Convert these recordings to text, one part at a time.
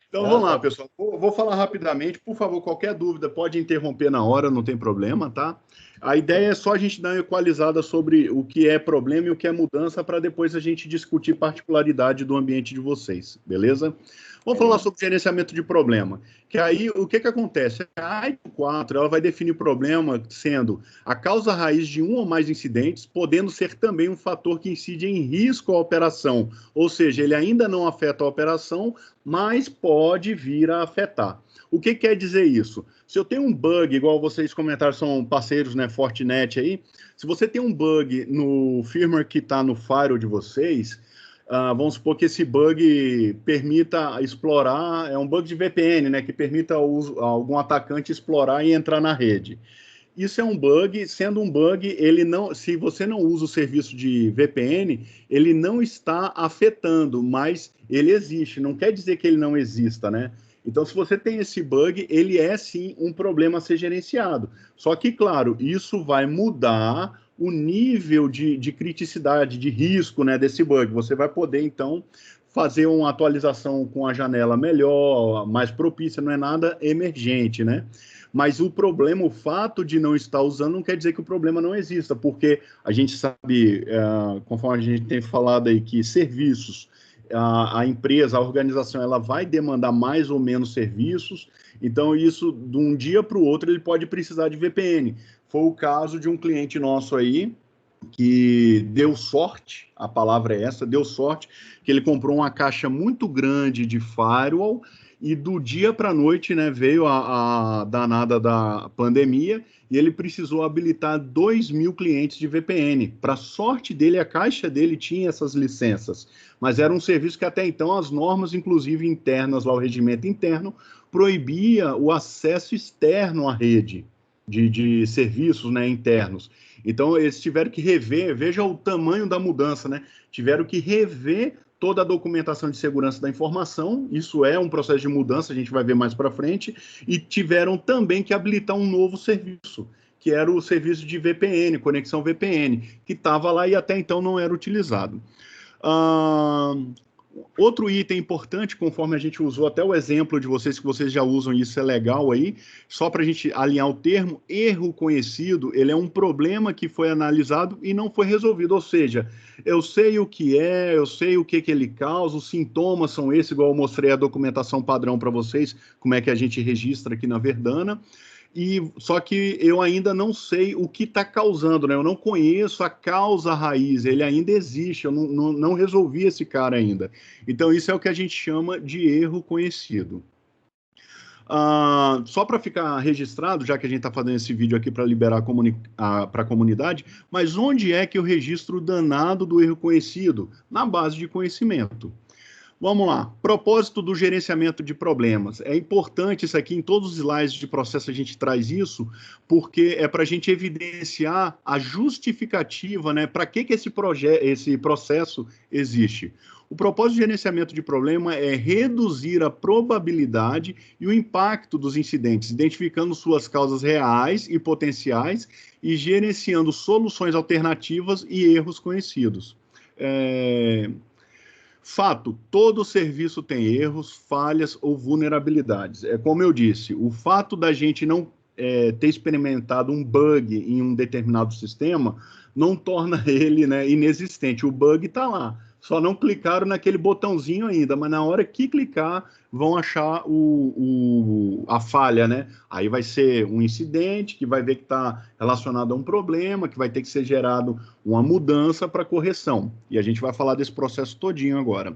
Então, vamos lá, pessoal. Vou falar rapidamente. Por favor, qualquer dúvida pode interromper na hora, não tem problema, tá? A ideia é só a gente dar uma equalizada sobre o que é problema e o que é mudança, para depois a gente discutir particularidade do ambiente de vocês, beleza? Vamos falar sobre gerenciamento de problema. Que aí, o que acontece? A ITIL 4, ela vai definir problema sendo a causa raiz de um ou mais incidentes, podendo ser também um fator que incide em risco à operação. Ou seja, ele ainda não afeta a operação, mas pode vir a afetar. O que quer dizer isso? Se eu tenho um bug, igual vocês comentaram, são parceiros, né, Fortinet aí, se você tem um bug no firmware que está no firewall de vocês, vamos supor que esse bug permita explorar, é um bug de VPN, né, que permita algum atacante explorar e entrar na rede. Isso é um bug, sendo um bug, ele não, se você não usa o serviço de VPN, ele não está afetando, mas ele existe. Não quer dizer que ele não exista, né? Então, se você tem esse bug, ele é sim um problema a ser gerenciado. Só que, claro, isso vai mudar o nível de criticidade, de risco, né, desse bug. Você vai poder, então, fazer uma atualização com a janela melhor, mais propícia, não é nada emergente, né? Mas o problema, o fato de não estar usando, não quer dizer que o problema não exista, porque a gente sabe, conforme a gente tem falado aí, que serviços, a empresa, a organização, ela vai demandar mais ou menos serviços, então isso, de um dia para o outro, ele pode precisar de VPN. Foi o caso de um cliente nosso aí, que deu sorte, a palavra é essa, deu sorte, que ele comprou uma caixa muito grande de firewall, e do dia para a noite, né, veio a danada da pandemia e ele precisou habilitar 2.000 clientes de VPN. Para sorte dele, a caixa dele tinha essas licenças, mas era um serviço que até então as normas, inclusive internas, lá o regimento interno, proibia o acesso externo à rede de serviços, né, internos. Então, eles tiveram que rever, veja o tamanho da mudança, né? Tiveram que rever toda a documentação de segurança da informação, isso é um processo de mudança, a gente vai ver mais para frente, e tiveram também que habilitar um novo serviço, que era o serviço de VPN, conexão VPN, que estava lá e até então não era utilizado. Outro item importante, conforme a gente usou até o exemplo de vocês, que vocês já usam, isso é legal aí, só para a gente alinhar o termo, erro conhecido, ele é um problema que foi analisado e não foi resolvido, ou seja, eu sei o que é, eu sei o que ele causa, os sintomas são esses, igual eu mostrei a documentação padrão para vocês, como é que a gente registra aqui na Verdana, só que eu ainda não sei o que está causando, né? Eu não conheço a causa raiz, ele ainda existe, eu não resolvi esse cara ainda. Então, isso é o que a gente chama de erro conhecido. Só para ficar registrado, já que a gente está fazendo esse vídeo aqui para liberar para a comunidade, mas onde é que eu registro o danado do erro conhecido? Na base de conhecimento. Vamos lá, propósito do gerenciamento de problemas. É importante isso aqui, em todos os slides de processo a gente traz isso, porque é para a gente evidenciar a justificativa, né, para que esse processo existe. O propósito de gerenciamento de problema é reduzir a probabilidade e o impacto dos incidentes, identificando suas causas reais e potenciais e gerenciando soluções alternativas e erros conhecidos. Fato, todo serviço tem erros, falhas ou vulnerabilidades. É como eu disse, o fato da gente não ter experimentado um bug em um determinado sistema não torna ele, né, inexistente. O bug está lá. Só não clicaram naquele botãozinho ainda, mas na hora que clicar, vão achar a falha, né? Aí vai ser um incidente que vai ver que está relacionado a um problema, que vai ter que ser gerado uma mudança para correção. E a gente vai falar desse processo todinho agora.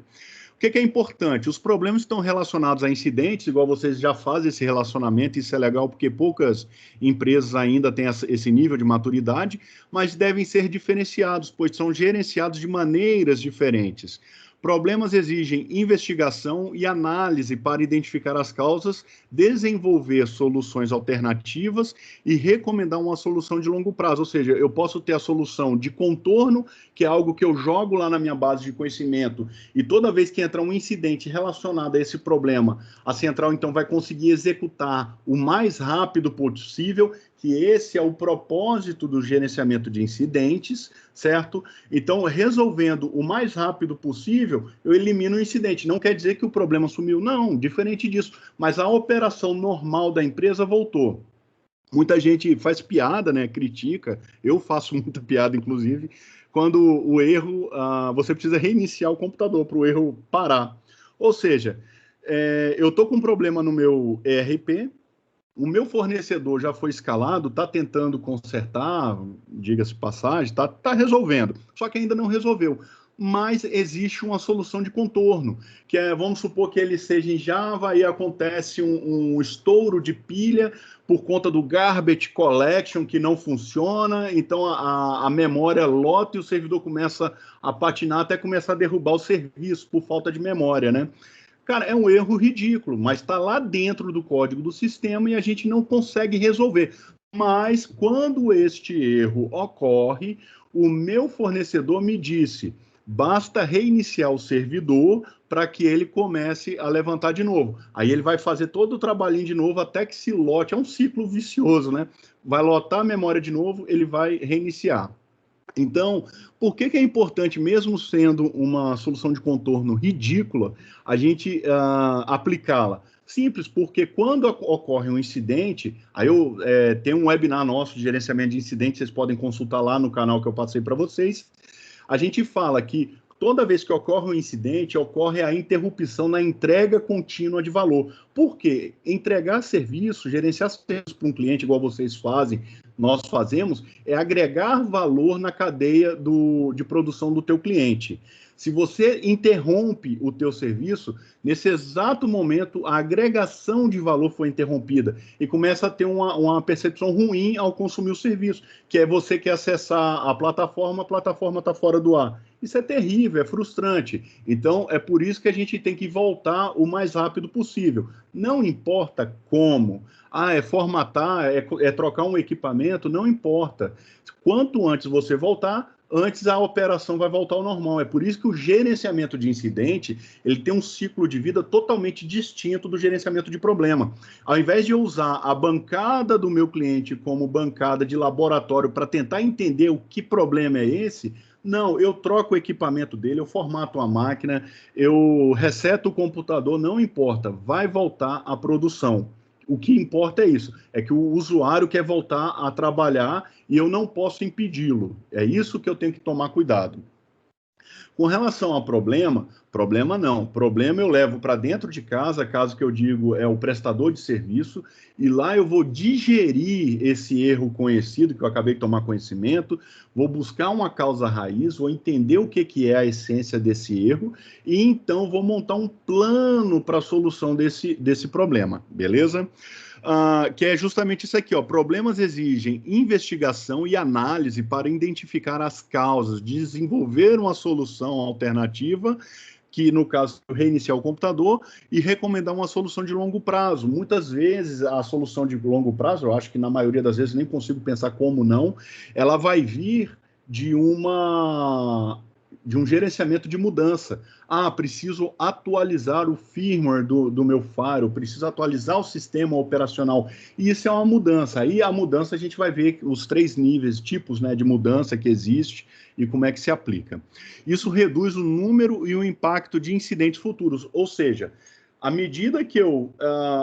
O que é importante? Os problemas estão relacionados a incidentes, igual vocês já fazem esse relacionamento, isso é legal porque poucas empresas ainda têm esse nível de maturidade, mas devem ser diferenciados, pois são gerenciados de maneiras diferentes. Problemas exigem investigação e análise para identificar as causas, desenvolver soluções alternativas e recomendar uma solução de longo prazo. Ou seja, eu posso ter a solução de contorno, que é algo que eu jogo lá na minha base de conhecimento, e toda vez que entra um incidente relacionado a esse problema, a central então vai conseguir executar o mais rápido possível, que esse é o propósito do gerenciamento de incidentes, certo? Então, resolvendo o mais rápido possível, eu elimino o incidente. Não quer dizer que o problema sumiu, não, diferente disso. Mas a operação normal da empresa voltou. Muita gente faz piada, né? Critica. Eu faço muita piada, inclusive, quando o erro, você precisa reiniciar o computador para o erro parar. Ou seja, eu estou com um problema no meu ERP, o meu fornecedor já foi escalado, está tentando consertar, diga-se passagem, está resolvendo, só que ainda não resolveu. Mas existe uma solução de contorno, que é, vamos supor que ele seja em Java e acontece um estouro de pilha por conta do garbage collection que não funciona, então a memória lota e o servidor começa a patinar até começar a derrubar o serviço por falta de memória, né? Cara, é um erro ridículo, mas está lá dentro do código do sistema e a gente não consegue resolver. Mas quando este erro ocorre, o meu fornecedor me disse: basta reiniciar o servidor para que ele comece a levantar de novo. Aí ele vai fazer todo o trabalhinho de novo até que se lote. É um ciclo vicioso, né? Vai lotar a memória de novo, ele vai reiniciar. Então, por que é importante, mesmo sendo uma solução de contorno ridícula, a gente aplicá-la? Simples, porque quando ocorre um incidente, aí eu tenho um webinar nosso de gerenciamento de incidentes, vocês podem consultar lá no canal que eu passei para vocês. A gente fala que toda vez que ocorre um incidente, ocorre a interrupção na entrega contínua de valor. Por quê? Entregar serviço, gerenciar serviço para um cliente, igual vocês fazem, nós fazemos, é agregar valor na cadeia de produção do teu cliente. Se você interrompe o teu serviço, nesse exato momento, a agregação de valor foi interrompida e começa a ter uma percepção ruim ao consumir o serviço, que é você quer acessar a plataforma está fora do ar. Isso é terrível, é frustrante. Então, é por isso que a gente tem que voltar o mais rápido possível. Não importa como. É formatar, é trocar um equipamento, não importa. Quanto antes você voltar, antes a operação vai voltar ao normal. É por isso que o gerenciamento de incidente, ele tem um ciclo de vida totalmente distinto do gerenciamento de problema. Ao invés de eu usar a bancada do meu cliente como bancada de laboratório para tentar entender o que problema é esse, não, eu troco o equipamento dele, eu formato a máquina, eu reseto o computador, não importa, vai voltar à produção. O que importa é isso, é que o usuário quer voltar a trabalhar e eu não posso impedi-lo. É isso que eu tenho que tomar cuidado. Com relação ao problema não. Problema eu levo para dentro de casa, caso que eu digo é o prestador de serviço, e lá eu vou digerir esse erro conhecido, que eu acabei de tomar conhecimento, vou buscar uma causa raiz, vou entender o que é a essência desse erro, e então vou montar um plano para a solução desse problema, beleza? Que é justamente isso aqui, ó. Problemas exigem investigação e análise para identificar as causas, desenvolver uma solução alternativa, que no caso reiniciar o computador, e recomendar uma solução de longo prazo. Muitas vezes a solução de longo prazo, eu acho que na maioria das vezes nem consigo pensar como não, ela vai vir de um gerenciamento de mudança. Preciso atualizar o firmware do meu firewall, preciso atualizar o sistema operacional. E isso é uma mudança. Aí a mudança a gente vai ver os 3 níveis, tipos, né, de mudança que existe e como é que se aplica. Isso reduz o número e o impacto de incidentes futuros, ou seja, à medida que eu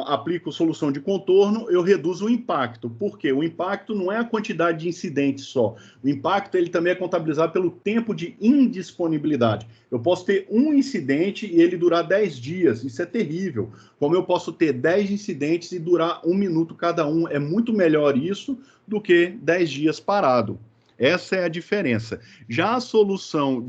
aplico solução de contorno, eu reduzo o impacto. Por quê? O impacto não é a quantidade de incidentes só. O impacto ele também é contabilizado pelo tempo de indisponibilidade. Eu posso ter um incidente e ele durar 10 dias. Isso é terrível. Como eu posso ter 10 incidentes e durar 1 minuto cada um. É muito melhor isso do que 10 dias parado. Essa é a diferença. Já a solução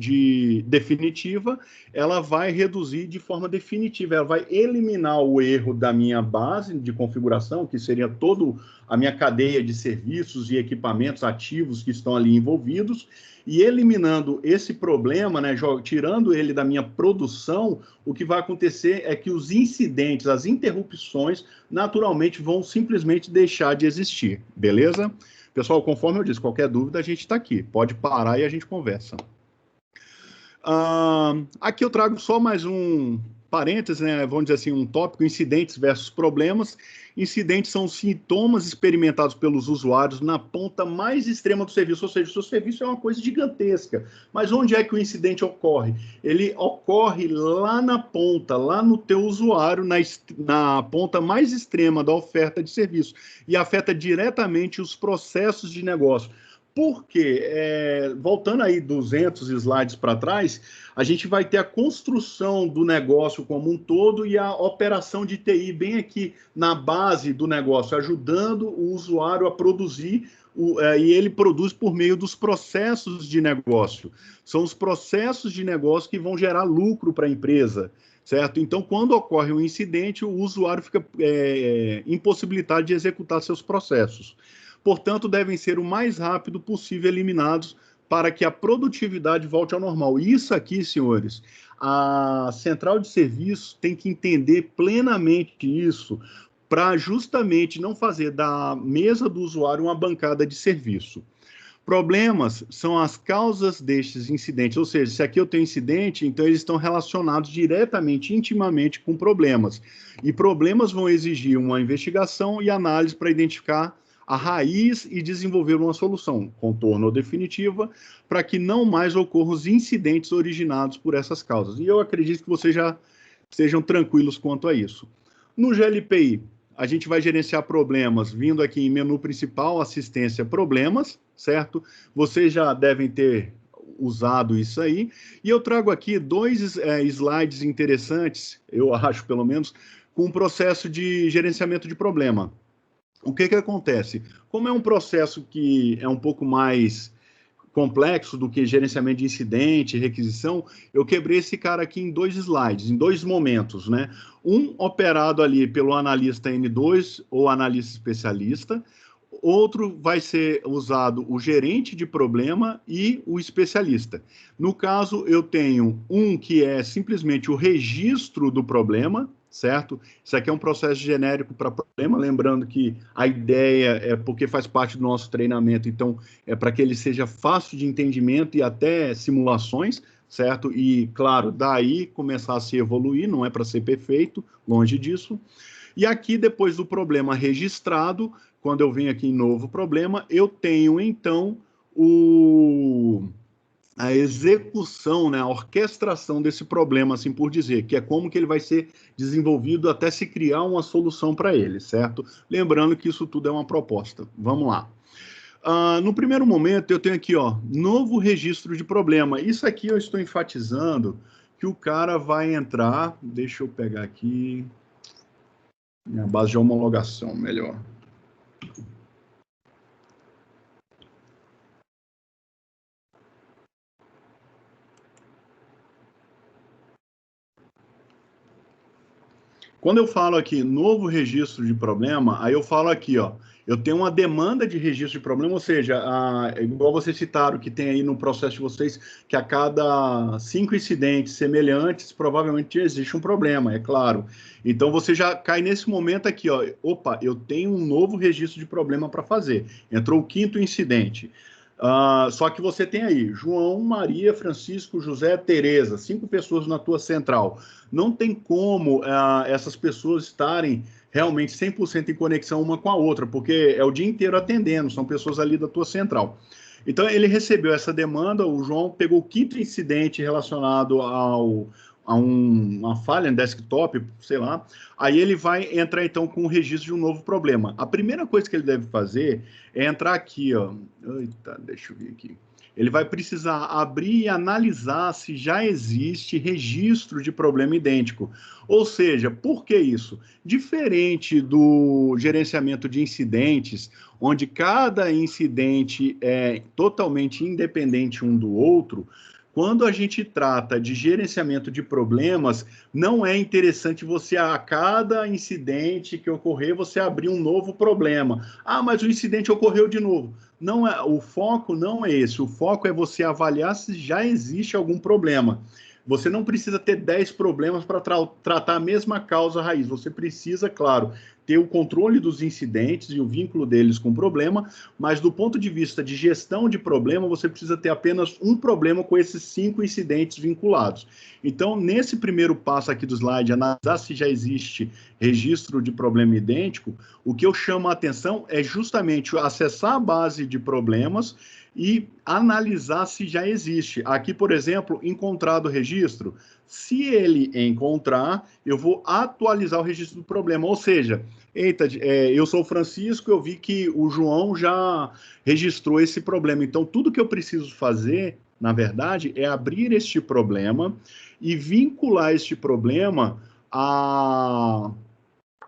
definitiva, ela vai reduzir de forma definitiva, ela vai eliminar o erro da minha base de configuração, que seria toda a minha cadeia de serviços e equipamentos ativos que estão ali envolvidos, e eliminando esse problema, né, tirando ele da minha produção, o que vai acontecer é que os incidentes, as interrupções, naturalmente vão simplesmente deixar de existir, beleza? Pessoal, conforme eu disse, qualquer dúvida a gente está aqui. Pode parar e a gente conversa. Aqui eu trago só mais um parênteses, né? Vamos dizer assim, um tópico, incidentes versus problemas. Incidentes são sintomas experimentados pelos usuários na ponta mais extrema do serviço, ou seja, o seu serviço é uma coisa gigantesca. Mas onde é que o incidente ocorre? Ele ocorre lá na ponta, lá no teu usuário, na ponta mais extrema da oferta de serviço, e afeta diretamente os processos de negócio. Por quê? Voltando aí 200 slides para trás, a gente vai ter a construção do negócio como um todo e a operação de TI bem aqui na base do negócio, ajudando o usuário a produzir, e ele produz por meio dos processos de negócio. São os processos de negócio que vão gerar lucro para a empresa, certo? Então, quando ocorre um incidente, o usuário fica impossibilitado de executar seus processos. Portanto, devem ser o mais rápido possível eliminados para que a produtividade volte ao normal. Isso aqui, senhores, a central de serviço tem que entender plenamente isso para justamente não fazer da mesa do usuário uma bancada de serviço. Problemas são as causas destes incidentes, ou seja, se aqui eu tenho incidente, então eles estão relacionados diretamente, intimamente com problemas. E problemas vão exigir uma investigação e análise para identificar a raiz e desenvolver uma solução, contorno ou definitiva, para que não mais ocorram os incidentes originados por essas causas. E eu acredito que vocês já sejam tranquilos quanto a isso. No GLPI, a gente vai gerenciar problemas, vindo aqui em menu principal, assistência, problemas, certo? Vocês já devem ter usado isso aí. E eu trago aqui dois slides interessantes, eu acho pelo menos, com o processo de gerenciamento de problema. O que acontece? Como é um processo que é um pouco mais complexo do que gerenciamento de incidente, requisição, eu quebrei esse cara aqui em 2 slides, em 2 momentos, né? Um operado ali pelo analista N2 ou analista especialista, outro vai ser usado o gerente de problema e o especialista. No caso, eu tenho um que é simplesmente o registro do problema, certo? Isso aqui é um processo genérico para problema, lembrando que a ideia é porque faz parte do nosso treinamento, então é para que ele seja fácil de entendimento e até simulações, certo? E, claro, daí começar a se evoluir, não é para ser perfeito, longe disso. E aqui, depois do problema registrado, quando eu venho aqui em novo problema, eu tenho, então, a execução, né, a orquestração desse problema, assim por dizer, que é como que ele vai ser desenvolvido até se criar uma solução para ele, certo? Lembrando que isso tudo é uma proposta. Vamos lá. No primeiro momento, eu tenho aqui, ó, novo registro de problema. Isso aqui eu estou enfatizando que o cara vai entrar, deixa eu pegar aqui, minha base de homologação, melhor. Quando eu falo aqui novo registro de problema, aí eu falo aqui, ó, eu tenho uma demanda de registro de problema, ou seja, igual vocês citaram que tem aí no processo de vocês, que a cada 5 incidentes semelhantes, provavelmente existe um problema, é claro. Então você já cai nesse momento aqui, ó, opa, eu tenho um novo registro de problema para fazer. Entrou o 5º incidente. Só que você tem aí João, Maria, Francisco, José, Tereza, 5 pessoas na tua central. Não tem como essas pessoas estarem realmente 100% em conexão uma com a outra, porque é o dia inteiro atendendo, são pessoas ali da tua central. Então, ele recebeu essa demanda, o João pegou o 5º incidente relacionado a uma falha no desktop, sei lá, aí ele vai entrar, então, com o registro de um novo problema. A primeira coisa que ele deve fazer é entrar aqui, ó, eita, deixa eu ver aqui, ele vai precisar abrir e analisar se já existe registro de problema idêntico. Ou seja, por que isso? Diferente do gerenciamento de incidentes, onde cada incidente é totalmente independente um do outro, quando a gente trata de gerenciamento de problemas, não é interessante você, a cada incidente que ocorrer, você abrir um novo problema. Mas o incidente ocorreu de novo. Não é, o foco não é esse. O foco é você avaliar se já existe algum problema. Você não precisa ter 10 problemas para tratar a mesma causa raiz. Você precisa, claro, ter o controle dos incidentes e o vínculo deles com o problema, mas do ponto de vista de gestão de problema, você precisa ter apenas um problema com esses 5 incidentes vinculados. Então, nesse primeiro passo aqui do slide, analisar se já existe registro de problema idêntico, o que eu chamo a atenção é justamente acessar a base de problemas e analisar se já existe. Aqui, por exemplo, encontrado o registro. Se ele encontrar, eu vou atualizar o registro do problema. Ou seja, eita, eu sou o Francisco, eu vi que o João já registrou esse problema. Então, tudo que eu preciso fazer, na verdade, é abrir este problema e vincular este problema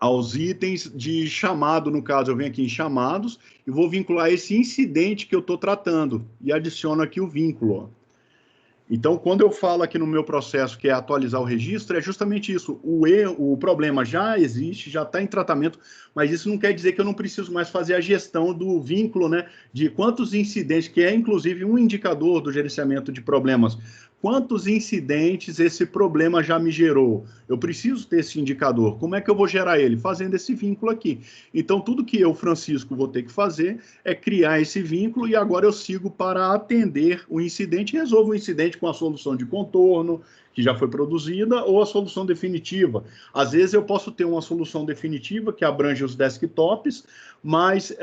aos itens de chamado, no caso, eu venho aqui em chamados e vou vincular esse incidente que eu estou tratando e adiciono aqui o vínculo. Ó. Então, quando eu falo aqui no meu processo que é atualizar o registro, é justamente isso. O problema já existe, já está em tratamento, mas isso não quer dizer que eu não preciso mais fazer a gestão do vínculo, né, de quantos incidentes, que é inclusive um indicador do gerenciamento de problemas. Quantos incidentes esse problema já me gerou? Eu preciso ter esse indicador. Como é que eu vou gerar ele? Fazendo esse vínculo aqui. Então, tudo que eu, Francisco, vou ter que fazer é criar esse vínculo e agora eu sigo para atender o incidente e resolvo o incidente com a solução de contorno, que já foi produzida, ou a solução definitiva. Às vezes eu posso ter uma solução definitiva que abrange os desktops, mas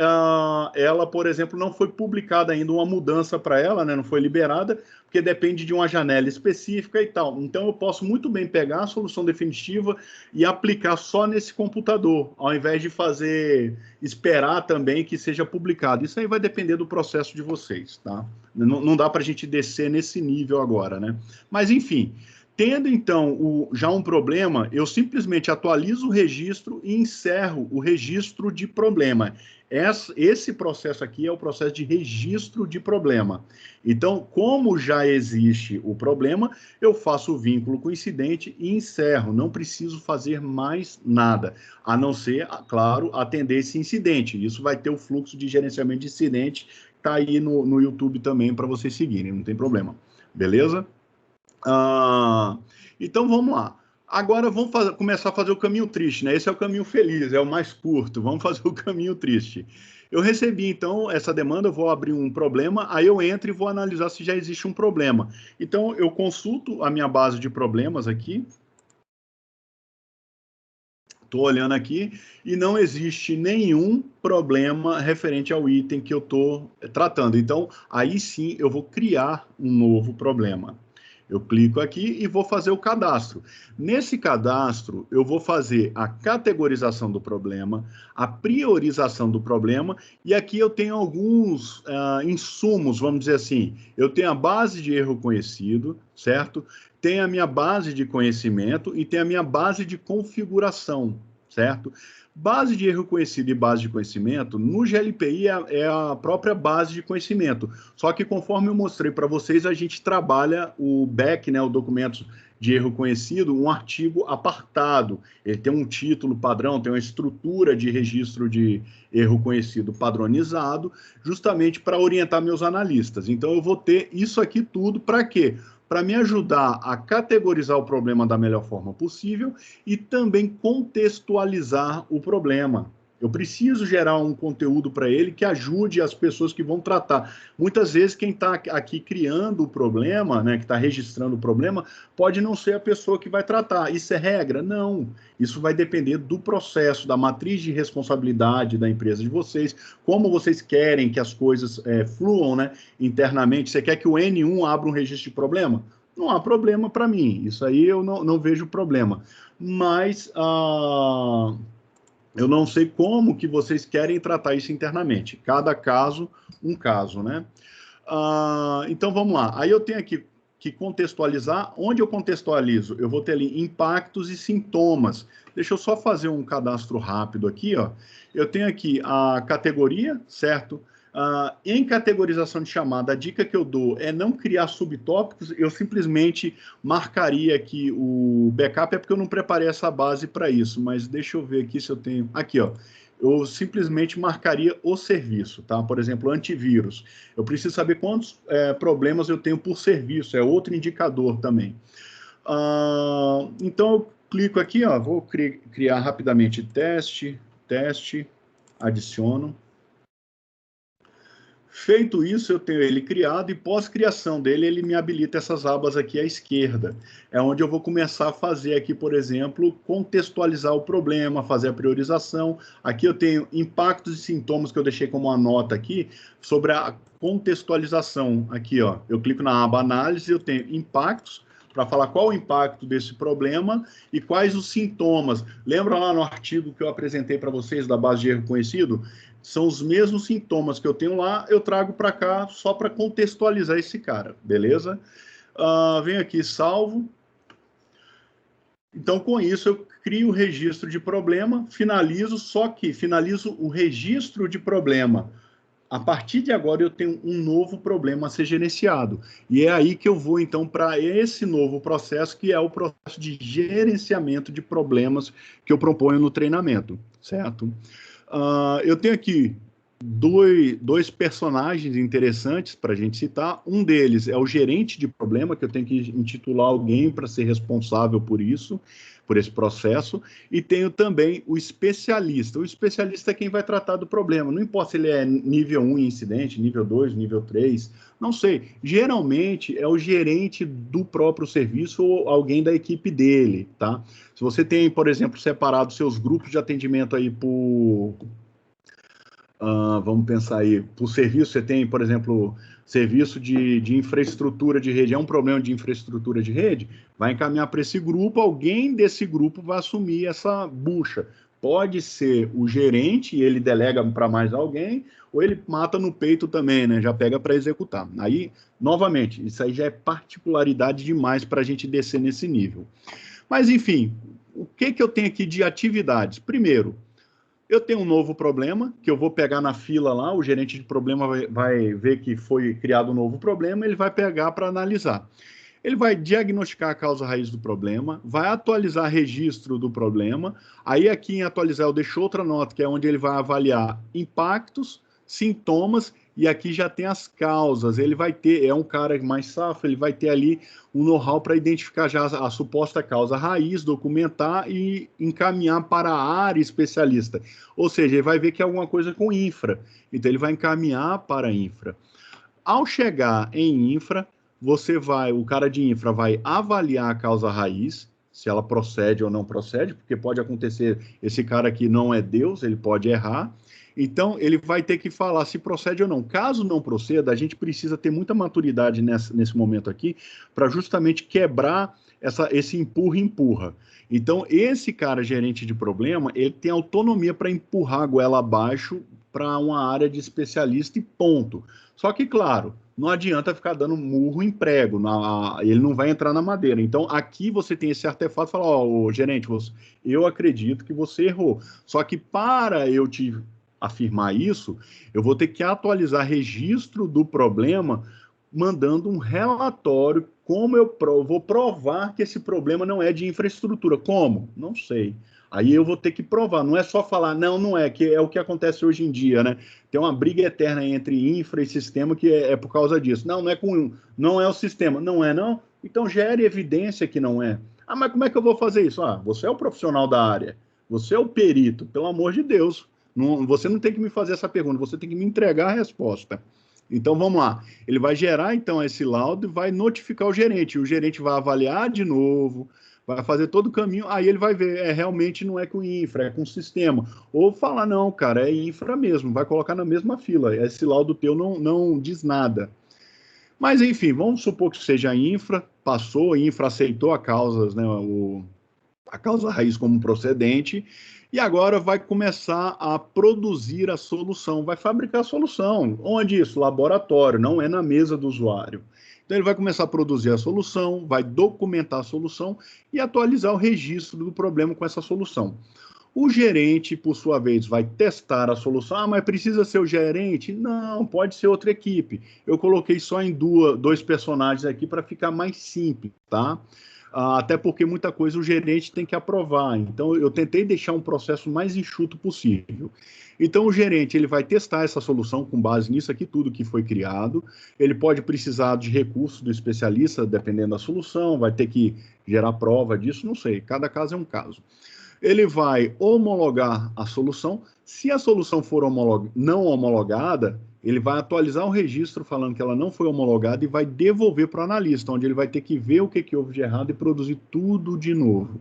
ela, por exemplo, não foi publicada ainda uma mudança para ela, né, não foi liberada, porque depende de uma janela específica e tal. Então, eu posso muito bem pegar a solução definitiva e aplicar só nesse computador, ao invés de esperar também que seja publicado. Isso aí vai depender do processo de vocês, tá? Não dá para a gente descer nesse nível agora, né? Mas, enfim, tendo, então, já um problema, eu simplesmente atualizo o registro e encerro o registro de problema. Esse processo aqui é o processo de registro de problema. Então, como já existe o problema, eu faço o vínculo com o incidente e encerro. Não preciso fazer mais nada, a não ser, claro, atender esse incidente. Isso vai ter o fluxo de gerenciamento de incidente, está aí no YouTube também para vocês seguirem, não tem problema. Beleza? Então, vamos lá. Agora, vamos começar a fazer o caminho triste, né? Esse é o caminho feliz, é o mais curto. Vamos fazer o caminho triste. Eu recebi, então, essa demanda, eu vou abrir um problema, aí eu entro e vou analisar se já existe um problema. Então, eu consulto a minha base de problemas aqui. Estou olhando aqui e não existe nenhum problema referente ao item que eu estou tratando. Então, aí sim, eu vou criar um novo problema. Eu clico aqui e vou fazer o cadastro. Nesse cadastro, eu vou fazer a categorização do problema, a priorização do problema, e aqui eu tenho alguns insumos, vamos dizer assim. Eu tenho a base de erro conhecido, certo? Tem a minha base de conhecimento e tem a minha base de configuração, certo? Base de erro conhecido e base de conhecimento, no GLPI é a própria base de conhecimento. Só que conforme eu mostrei para vocês, a gente trabalha o BEC, né, o documento de erro conhecido, um artigo apartado. Ele tem um título padrão, tem uma estrutura de registro de erro conhecido padronizado, justamente para orientar meus analistas. Então, eu vou ter isso aqui tudo para quê? Para me ajudar a categorizar o problema da melhor forma possível e também contextualizar o problema. Eu preciso gerar um conteúdo para ele que ajude as pessoas que vão tratar. Muitas vezes, quem está aqui criando o problema, né, que está registrando o problema, pode não ser a pessoa que vai tratar. Isso é regra? Não. Isso vai depender do processo, da matriz de responsabilidade da empresa de vocês, como vocês querem que as coisas fluam, né, internamente. Você quer que o N1 abra um registro de problema? Não há problema para mim. Isso aí eu não vejo problema. Mas eu não sei como que vocês querem tratar isso internamente. Cada caso, um caso, né? Então, vamos lá. Aí eu tenho aqui que contextualizar. Onde eu contextualizo? Eu vou ter ali impactos e sintomas. Deixa eu só fazer um cadastro rápido aqui, ó. Eu tenho aqui a categoria, certo? Em categorização de chamada, a dica que eu dou é não criar subtópicos, eu simplesmente marcaria aqui o backup, é porque eu não preparei essa base para isso, mas deixa eu ver aqui se eu tenho... Aqui, ó. Eu simplesmente marcaria o serviço, tá? Por exemplo, antivírus. Eu preciso saber quantos problemas eu tenho por serviço, é outro indicador também. Então, eu clico aqui, ó, vou criar rapidamente teste teste, adiciono. Feito isso, eu tenho ele criado e pós-criação dele, ele me habilita essas abas aqui à esquerda. É onde eu vou começar a fazer aqui, por exemplo, contextualizar o problema, fazer a priorização. Aqui eu tenho impactos e sintomas que eu deixei como uma nota aqui sobre a contextualização. Aqui, ó, eu clico na aba análise, eu tenho impactos, para falar qual o impacto desse problema e quais os sintomas. Lembra lá no artigo que eu apresentei para vocês da base de erro conhecido? São os mesmos sintomas que eu tenho lá, eu trago para cá só para contextualizar esse cara, beleza? Venho aqui, salvo. Então, com isso, eu crio o registro de problema, finalizo, só que finalizo o registro de problema. A partir de agora, eu tenho um novo problema a ser gerenciado. E é aí que eu vou, então, para esse novo processo, que é o processo de gerenciamento de problemas que eu proponho no treinamento, certo? Eu tenho aqui dois personagens interessantes para a gente citar. Um deles é o gerente de problema, que eu tenho que intitular alguém para ser responsável por isso, por esse processo. E tenho também o especialista. O especialista é quem vai tratar do problema. Não importa se ele é nível 1 incidente, nível 2, nível 3, não sei. Geralmente é o gerente do próprio serviço ou alguém da equipe dele, tá? Se você tem, por exemplo, separado seus grupos de atendimento aí por... vamos pensar aí, por serviço, você tem, por exemplo, serviço de infraestrutura de rede, é um problema de infraestrutura de rede, vai encaminhar para esse grupo, alguém desse grupo vai assumir essa bucha. Pode ser o gerente, e ele delega para mais alguém, ou ele mata no peito também, né? Já pega para executar. Aí, novamente, isso aí já é particularidade demais para a gente descer nesse nível. Mas, enfim, o que eu tenho aqui de atividades? Primeiro, eu tenho um novo problema, que eu vou pegar na fila lá, o gerente de problema vai ver que foi criado um novo problema, ele vai pegar para analisar. Ele vai diagnosticar a causa raiz do problema, vai atualizar registro do problema, aí aqui em atualizar eu deixo outra nota, que é onde ele vai avaliar impactos, sintomas, e aqui já tem as causas. Ele vai ter, é um cara mais safo, ele vai ter ali um know-how para identificar já a suposta causa raiz, documentar e encaminhar para a área especialista. Ou seja, ele vai ver que é alguma coisa com infra, então ele vai encaminhar para a infra. Ao chegar em infra, o cara de infra vai avaliar a causa raiz, se ela procede ou não procede, porque pode acontecer, esse cara aqui não é Deus, ele pode errar. Então, ele vai ter que falar se procede ou não. Caso não proceda, a gente precisa ter muita maturidade nesse momento aqui, para justamente quebrar esse empurra-empurra. Então, esse cara gerente de problema, ele tem autonomia para empurrar a goela abaixo para uma área de especialista e ponto. Só que, claro, não adianta ficar dando murro em prego, ele não vai entrar na madeira. Então, aqui você tem esse artefato e fala, ó, gerente, eu acredito que você errou. Só que para eu te afirmar isso, eu vou ter que atualizar registro do problema, mandando um relatório, como eu vou provar que esse problema não é de infraestrutura. Como? Não sei. Aí eu vou ter que provar, não é só falar, não é, que é o que acontece hoje em dia, né? Tem uma briga eterna entre infra e sistema que é por causa disso. Não é o sistema. Não é, não? Então gere evidência que não é. Mas como é que eu vou fazer isso? Você é o profissional da área, você é o perito, pelo amor de Deus. Você não tem que me fazer essa pergunta, você tem que me entregar a resposta. Então, vamos lá. Ele vai gerar, então, esse laudo e vai notificar o gerente. O gerente vai avaliar de novo, vai fazer todo o caminho, aí ele vai ver, realmente não é com infra, é com sistema. Ou falar, não, cara, é infra mesmo, vai colocar na mesma fila. Esse laudo teu não diz nada. Mas, enfim, vamos supor que seja infra, passou, infra aceitou a causa, né, a causa raiz como procedente, e agora vai começar a produzir a solução, vai fabricar a solução. Onde isso? Laboratório, não é na mesa do usuário. Então ele vai começar a produzir a solução, vai documentar a solução e atualizar o registro do problema com essa solução. O gerente, por sua vez, vai testar a solução. Mas precisa ser o gerente? Não, pode ser outra equipe. Eu coloquei só em dois personagens aqui para ficar mais simples, tá? Até porque muita coisa o gerente tem que aprovar. Então, eu tentei deixar um processo mais enxuto possível. Então, o gerente ele vai testar essa solução com base nisso aqui, tudo que foi criado. Ele pode precisar de recursos do especialista, dependendo da solução, vai ter que gerar prova disso, não sei. Cada caso é um caso. Ele vai homologar a solução. Se a solução for não homologada, ele vai atualizar o registro falando que ela não foi homologada e vai devolver para o analista, onde ele vai ter que ver o que houve de errado e produzir tudo de novo.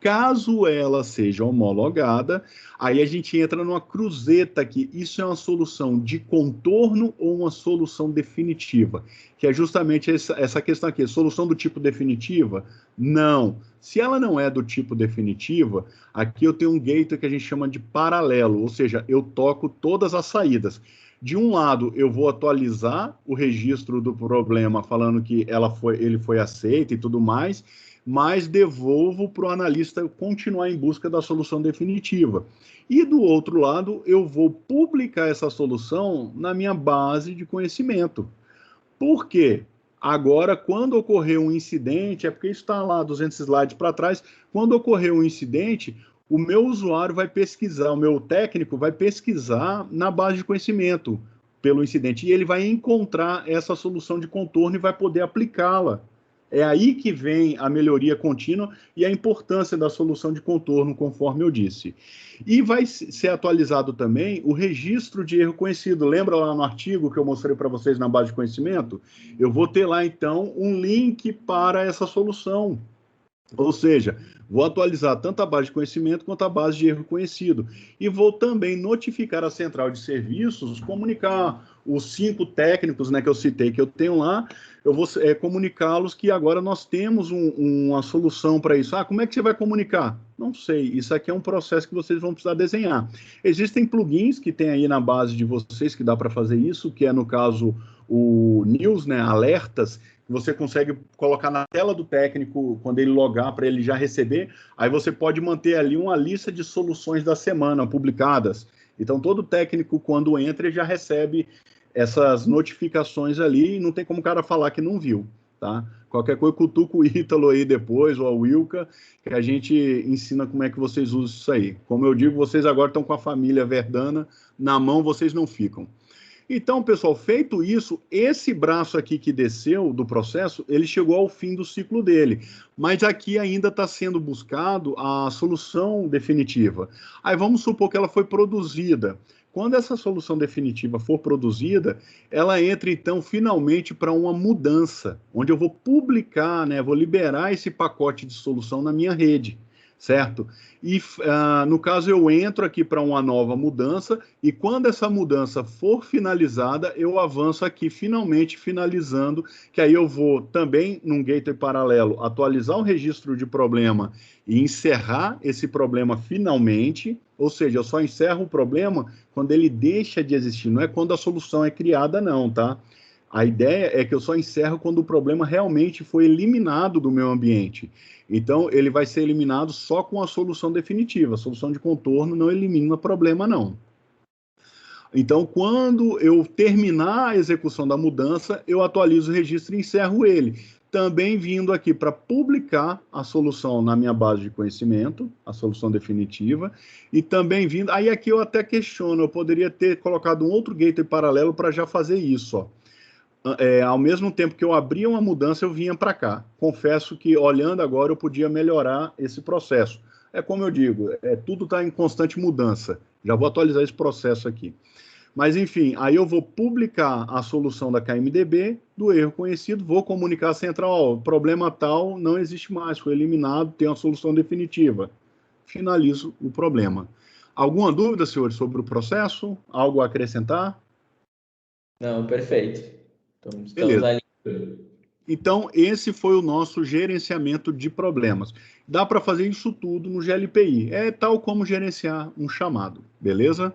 Caso ela seja homologada, aí a gente entra numa cruzeta aqui. Isso é uma solução de contorno ou uma solução definitiva? Que é justamente essa questão aqui. Solução do tipo definitiva? Não. Se ela não é do tipo definitiva, aqui eu tenho um gateway que a gente chama de paralelo, ou seja, eu toco todas as saídas. De um lado, eu vou atualizar o registro do problema, falando que ele foi aceito e tudo mais, mas devolvo para o analista continuar em busca da solução definitiva. E do outro lado, eu vou publicar essa solução na minha base de conhecimento. Por quê? Agora, quando ocorrer um incidente, é porque está lá 200 slides para trás, quando ocorrer um incidente, o meu usuário vai pesquisar, o meu técnico vai pesquisar na base de conhecimento pelo incidente, e ele vai encontrar essa solução de contorno e vai poder aplicá-la. É aí que vem a melhoria contínua e a importância da solução de contorno, conforme eu disse. E vai ser atualizado também o registro de erro conhecido. Lembra lá no artigo que eu mostrei para vocês na base de conhecimento? Eu vou ter lá, então, um link para essa solução. Ou seja, vou atualizar tanto a base de conhecimento quanto a base de erro conhecido. E vou também notificar a central de serviços, comunicar os 5 técnicos, né, que eu citei, que eu tenho lá, eu vou comunicá-los que agora nós temos uma solução para isso. Ah, como é que você vai comunicar? Não sei, isso aqui é um processo que vocês vão precisar desenhar. Existem plugins que tem aí na base de vocês que dá para fazer isso, que é, no caso, o News, né, alertas, você consegue colocar na tela do técnico, quando ele logar, para ele já receber, aí você pode manter ali uma lista de soluções da semana publicadas. Então, todo técnico, quando entra, ele já recebe essas notificações ali, e não tem como o cara falar que não viu, tá? Qualquer coisa, cutuca o Ítalo aí depois, ou a Wilka, que a gente ensina como é que vocês usam isso aí. Como eu digo, vocês agora estão com a família Verdana, na mão vocês não ficam. Então, pessoal, feito isso, esse braço aqui que desceu do processo, ele chegou ao fim do ciclo dele. Mas aqui ainda está sendo buscado a solução definitiva. Aí vamos supor que ela foi produzida. Quando essa solução definitiva for produzida, ela entra, então, finalmente para uma mudança, onde eu vou publicar, né, vou liberar esse pacote de solução na minha rede, certo? E, no caso, eu entro aqui para uma nova mudança, e quando essa mudança for finalizada, eu avanço aqui, finalmente finalizando, que aí eu vou também, num gateway paralelo, atualizar o registro de problema e encerrar esse problema finalmente, ou seja, eu só encerro o problema quando ele deixa de existir, não é quando a solução é criada, não, tá? A ideia é que eu só encerro quando o problema realmente foi eliminado do meu ambiente. Então, ele vai ser eliminado só com a solução definitiva. A solução de contorno não elimina o problema, não. Então, quando eu terminar a execução da mudança, eu atualizo o registro e encerro ele. Também vindo aqui para publicar a solução na minha base de conhecimento, a solução definitiva, e também vindo... Aí aqui eu até questiono, eu poderia ter colocado um outro gateway paralelo para já fazer isso, ó. Ao mesmo tempo que eu abria uma mudança, eu vinha para cá. Confesso que, olhando agora, eu podia melhorar esse processo. É como eu digo, tudo está em constante mudança. Já vou atualizar esse processo aqui. Mas, enfim, aí eu vou publicar a solução da KMDB, do erro conhecido, vou comunicar à central, ó, problema tal não existe mais, foi eliminado, tem uma solução definitiva. Finalizo o problema. Alguma dúvida, senhores, sobre o processo? Algo a acrescentar? Não, perfeito. Estamos Beleza. ali. Então, esse foi o nosso gerenciamento de problemas. Dá para fazer isso tudo no GLPI. É tal como gerenciar um chamado, beleza?